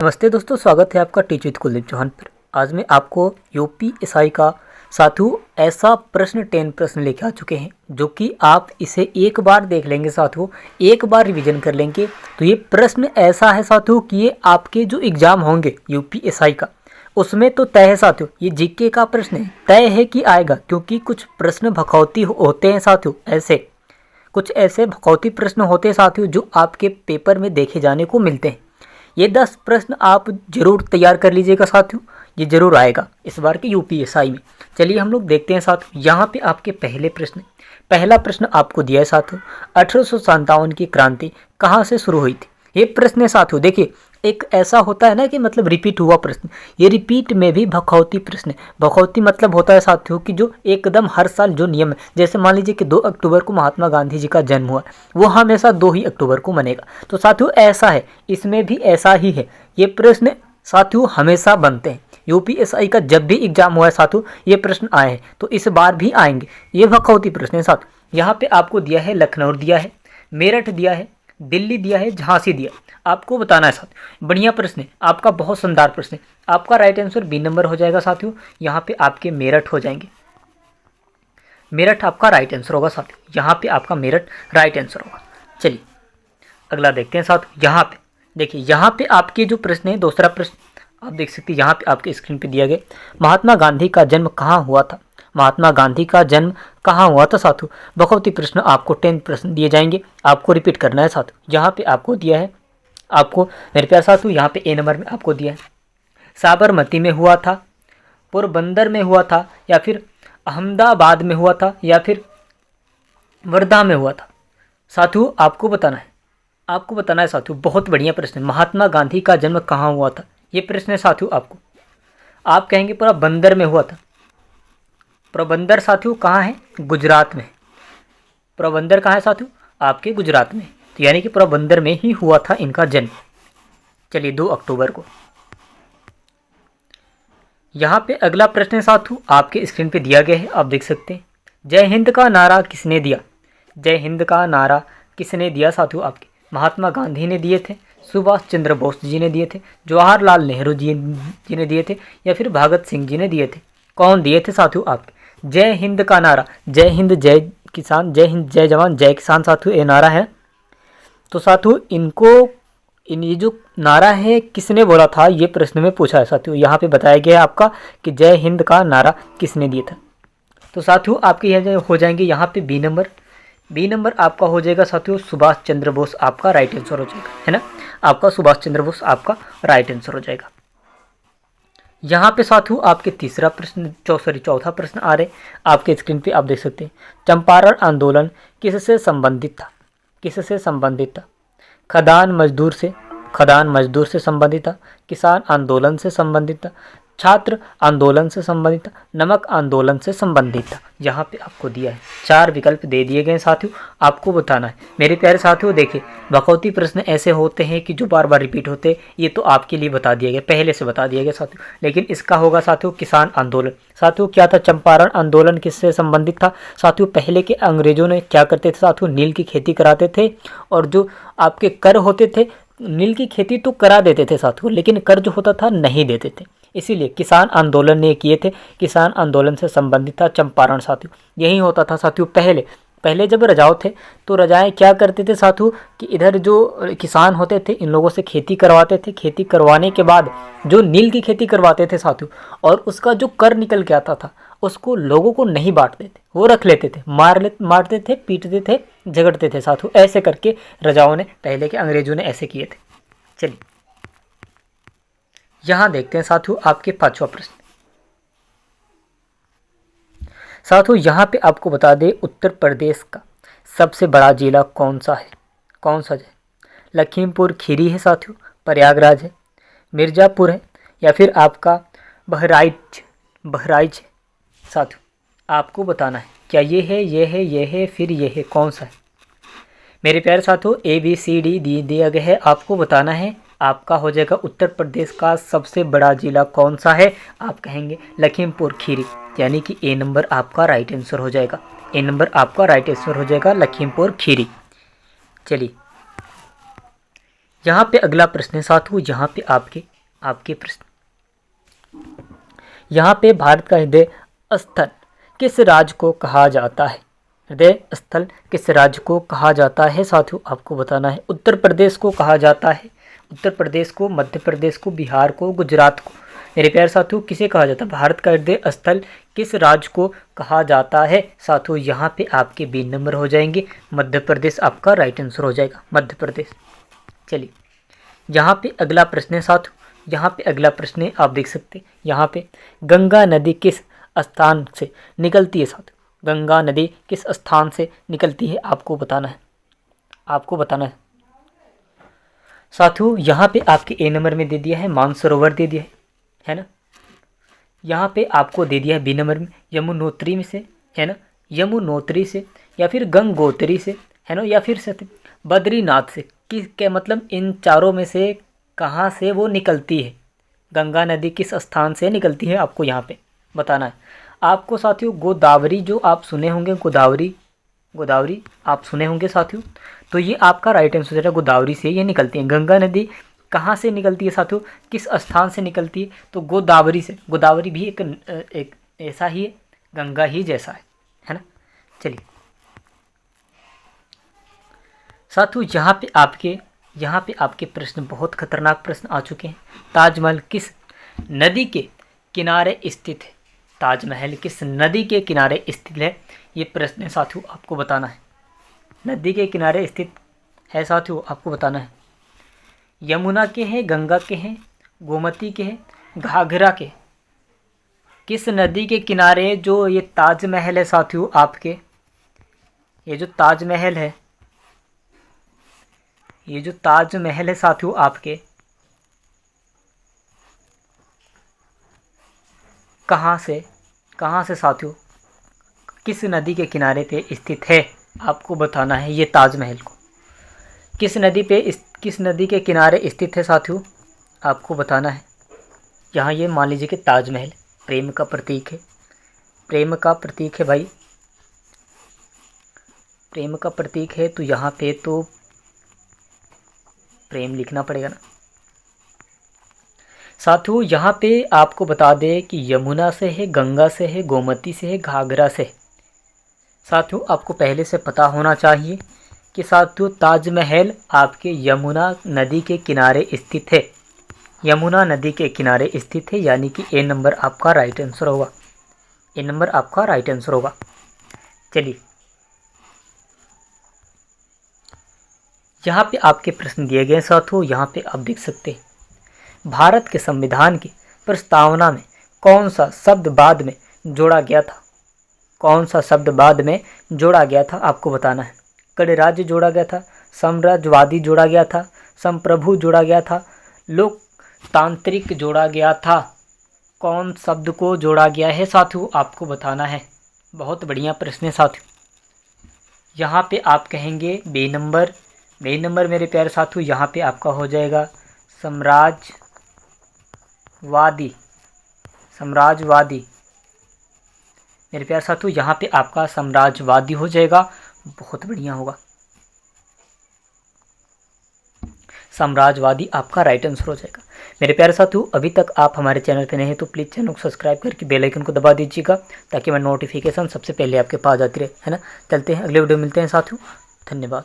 नमस्ते दोस्तों, स्वागत है आपका टीच विद कुलदीप चौहान पर। आज मैं आपको यूपीएसआई का साथियों ऐसा प्रश्न 10 प्रश्न लेके आ चुके हैं जो कि आप इसे एक बार देख लेंगे साथियों, एक बार रिवीजन कर लेंगे तो ये प्रश्न ऐसा है साथियों कि ये आपके जो एग्ज़ाम होंगे यूपीएसआई का उसमें तो तय है साथियों। ये जीके का प्रश्न है, तय है कि आएगा, क्योंकि कुछ प्रश्न भखौती होते हैं साथियों। कुछ ऐसे भखौती प्रश्न होते हैं साथियों जो आपके पेपर में देखे जाने को मिलते हैं। ये 10 प्रश्न आप जरूर तैयार कर लीजिएगा साथियों, ये जरूर आएगा इस बार के यूपीएसआई में। चलिए हम लोग देखते हैं साथियों। यहाँ पे आपके पहला प्रश्न आपको दिया है साथियों, 1857 की क्रांति कहाँ से शुरू हुई थी। ये प्रश्न है साथियों। देखिए, एक ऐसा होता है ना कि मतलब रिपीट हुआ प्रश्न, ये रिपीट में भी भखौती प्रश्न है। भखौती मतलब होता है साथियों कि जो एकदम हर साल जो नियम है, जैसे मान लीजिए कि 2 अक्टूबर को महात्मा गांधी जी का जन्म हुआ, वो हमेशा 2 ही अक्टूबर को मनेगा। तो साथियों ऐसा है, इसमें भी ऐसा ही है। ये प्रश्न साथियों हमेशा बनते हैं। यूपीएसआई का जब भी एग्जाम हुआ है साथियों ये प्रश्न आए हैं, तो इस बार भी आएंगे। ये भखौती प्रश्न है साथियों। यहाँ पे आपको दिया है लखनऊ दिया है, मेरठ दिया है, दिल्ली दिया है, झांसी दिया। आपको बताना है साथियों। बढ़िया प्रश्न है आपका, बहुत शानदार प्रश्न है आपका। राइट आंसर बी नंबर हो जाएगा साथियों। यहाँ पे आपके मेरठ हो जाएंगे, मेरठ आपका राइट आंसर होगा साथियों। यहाँ पे आपका मेरठ राइट आंसर होगा। चलिए अगला देखते हैं साथियों। यहाँ पे देखिए, यहाँ पे आपके जो प्रश्न है, दूसरा प्रश्न आप देख सकते हैं। यहाँ पे आपके स्क्रीन पे दिया गया, महात्मा गांधी का जन्म कहाँ हुआ था। महात्मा गांधी का जन्म कहाँ हुआ था साथियों। भखौती प्रश्न आपको 10 प्रश्न दिए जाएंगे, आपको रिपीट करना है साथियों। यहाँ पे आपको दिया है, आपको मेरे प्यारे साथियों यहाँ पे ए नंबर में आपको दिया है, साबरमती में हुआ था, पोरबंदर में हुआ था, या फिर अहमदाबाद में हुआ था, या फिर वर्धा में हुआ था। साथियों आपको बताना है साथियों। बहुत बढ़िया प्रश्न है, महात्मा गांधी का जन्म कहाँ हुआ था, ये प्रश्न है साथियों आपको। आप कहेंगे पूरा बंदर में हुआ था। पोरबंदर साथियों कहाँ है, गुजरात में। पोरबंदर कहाँ है साथियों, आपके गुजरात में। तो यानी कि पोरबंदर में ही हुआ था इनका जन्म। चलिए 2 अक्टूबर को। यहाँ पे अगला प्रश्न है साथियों, आपके स्क्रीन पे दिया गया है, आप देख सकते हैं। जय हिंद का नारा किसने दिया। जय हिंद का नारा किसने दिया साथियों। आपके महात्मा गांधी ने दिए थे, सुभाष चंद्र बोस जी ने दिए थे, जवाहरलाल नेहरू जी ने दिए थे, या फिर भगत सिंह जी ने दिए थे। कौन दिए थे साथियों आपके। जय हिंद का नारा, जय हिंद जय किसान, जय हिंद जय जवान जय किसान साथियों ये नारा है। तो साथियों ये जो नारा है किसने बोला था, ये प्रश्न में पूछा है साथियों। यहाँ पे बताया गया है आपका कि जय हिंद का नारा किसने दिया था। तो साथियों आपके यहाँ हो जाएंगे यहाँ पे बी नंबर आपका हो जाएगा साथियों, सुभाष चंद्र बोस आपका राइट आंसर हो जाएगा, है ना। आपका सुभाष चंद्र बोस आपका राइट आंसर हो जाएगा। यहाँ पे साथियों आपके चौथा प्रश्न आ रहे आपके स्क्रीन पे, आप देख सकते हैं। चंपारण आंदोलन किससे संबंधित था। खदान मजदूर से संबंधित था, किसान आंदोलन से संबंधित था, छात्र आंदोलन से संबंधित था, नमक आंदोलन से संबंधित था। यहाँ पे आपको दिया है 4 विकल्प दे दिए गए साथियों, आपको बताना है। मेरे प्यारे साथियों देखिए, भखौती प्रश्न ऐसे होते हैं कि जो बार बार रिपीट होते हैं। ये तो आपके लिए बता दिया गया, पहले से बता दिया गया साथियों, लेकिन इसका होगा साथियों किसान आंदोलन। साथियों क्या था, चंपारण आंदोलन किससे संबंधित था साथियों। पहले के अंग्रेजों ने क्या करते थे साथियों, नील की खेती कराते थे, और जो आपके कर होते थे, नील की खेती तो करा देते थे साथियों, लेकिन कर जो होता था नहीं देते थे। इसीलिए किसान आंदोलन ने किए थे, किसान आंदोलन से संबंधित था चंपारण साथियों। यही होता था साथियों पहले जब रजाओ थे तो रजाएं क्या करते थे साथियों कि इधर जो किसान होते थे इन लोगों से खेती करवाते थे। खेती करवाने के बाद जो नील की खेती करवाते थे साथियों, और उसका जो कर निकल के आता था उसको लोगों को नहीं बांटते थे, वो रख लेते थे, मारते थे, पीटते थे, झगड़ते थे साथियों। ऐसे करके रजाओं ने, पहले के अंग्रेजों ने ऐसे किए थे। चलिए यहाँ देखते हैं साथियों आपके 5वां प्रश्न। साथियों यहाँ पे आपको बता दें, उत्तर प्रदेश का सबसे बड़ा जिला कौन सा है। लखीमपुर खीरी है साथियों, प्रयागराज है, मिर्ज़ापुर है, या फिर आपका बहराइच है साथियों। आपको बताना है क्या ये है, फिर ये है, कौन सा है। मेरे प्यारे साथियों ABCD दिया गया है, आपको बताना है। आपका हो जाएगा उत्तर प्रदेश का सबसे बड़ा जिला कौन सा है। आप कहेंगे लखीमपुर खीरी, यानी कि ए नंबर आपका राइट आंसर हो जाएगा। ए नंबर आपका राइट आंसर हो जाएगा लखीमपुर खीरी। चलिए यहाँ पे अगला प्रश्न है साथियों, यहाँ पे आपके आपके प्रश्न। यहाँ पे भारत का हृदय स्थल किस राज्य को कहा जाता है? हृदय स्थल किस राज्य को कहा जाता है साथियों, आपको बताना है। उत्तर प्रदेश को कहा जाता है, उत्तर प्रदेश को, मध्य प्रदेश को, बिहार को, गुजरात को। मेरे प्यारे साथियों, किसे कहा जाता है? भारत का हृदय स्थल किस राज्य को कहा जाता है साथियों? यहाँ पे आपके 20 नंबर हो जाएंगे। मध्य प्रदेश आपका राइट आंसर हो जाएगा, मध्य प्रदेश। चलिए, यहाँ पे अगला प्रश्न है साथियों, यहाँ पे अगला प्रश्न है, आप देख सकते हैं यहाँ पे, गंगा नदी किस स्थान से निकलती है साथियों? गंगा नदी किस स्थान से निकलती है, आपको बताना है, आपको बताना है साथियों। यहाँ पे आपके ए नंबर में दे दिया है मानसरोवर दे दिया है ना। यहाँ पे आपको दे दिया है बी नंबर में यमुनोत्री में से, है ना, यमुनोत्री से, या फिर गंगोत्री से, है ना, या फिर सत्य बद्रीनाथ से। किस के मतलब इन चारों में से कहाँ से वो निकलती है? गंगा नदी किस स्थान से निकलती है, आपको यहाँ पे बताना है। आपको साथियों गोदावरी जो आप सुने होंगे, गोदावरी, गोदावरी आप सुने होंगे साथियों, तो ये आपका राइट आंसर है, गोदावरी से ये निकलती है। गंगा नदी कहाँ से निकलती है साथियों, किस स्थान से निकलती है? तो गोदावरी से। गोदावरी भी एक ऐसा ही है, गंगा ही जैसा है ना। चलिए साथियों, यहाँ पे आपके प्रश्न बहुत खतरनाक प्रश्न आ चुके हैं। ताजमहल किस नदी के किनारे स्थित है? ताजमहल किस नदी के किनारे स्थित है? ये प्रश्न है साथियों, आपको बताना है। नदी के किनारे स्थित है साथियों, आपको बताना है। यमुना के हैं, गंगा के हैं, गोमती के हैं, घाघरा के? किस नदी के किनारे जो ये ताजमहल है साथियों आपके, ये जो ताजमहल है, ये जो ताजमहल है साथियों आपके, कहाँ से साथियों, किस नदी के किनारे पे स्थित है, आपको बताना है। ये ताजमहल को किस नदी के किनारे स्थित है साथियों, आपको बताना है। यहाँ ये मान लीजिए कि ताजमहल प्रेम का प्रतीक है, प्रेम का प्रतीक है भाई, प्रेम का प्रतीक है, तो यहाँ पे तो प्रेम लिखना पड़ेगा ना साथियों। यहाँ पे आपको बता दें कि यमुना से है, गंगा से है, गोमती से है, घाघरा से है। साथियों आपको पहले से पता होना चाहिए कि साथियों ताजमहल आपके यमुना नदी के किनारे स्थित है, यमुना नदी के किनारे स्थित है, यानी कि ए नंबर आपका राइट आंसर होगा, ए नंबर आपका राइट आंसर होगा। चलिए, यहाँ पे आपके प्रश्न दिए गए साथियों, यहाँ पे आप देख सकते हैं। भारत के संविधान की प्रस्तावना में कौन सा शब्द बाद में जोड़ा गया था? कौन सा शब्द बाद में जोड़ा गया था, आपको बताना है। गणराज्य जोड़ा गया था, साम्राज्यवादी जोड़ा गया था, संप्रभु जोड़ा गया था, लोकतांत्रिक जोड़ा गया था? कौन शब्द को जोड़ा गया है साथियों, आपको बताना है। बहुत बढ़िया प्रश्न है साथियों। यहाँ पे आप कहेंगे बी नंबर, बी नंबर मेरे प्यारे साथियों यहाँ पे आपका हो जाएगा साम्राज्यवादी, साम्राज्यवादी मेरे प्यारे साथियों, यहाँ पे आपका साम्राज्यवादी हो जाएगा। बहुत बढ़िया होगा, साम्राज्यवादी आपका राइट आंसर हो जाएगा। मेरे प्यारे साथियों, अभी तक आप हमारे चैनल पे नए हैं तो प्लीज़ चैनल को सब्सक्राइब करके बेल आइकन को दबा दीजिएगा, ताकि मैं नोटिफिकेशन सबसे पहले आपके पास आती रहे, है ना। चलते हैं, अगले वीडियो मिलते हैं साथियों, धन्यवाद।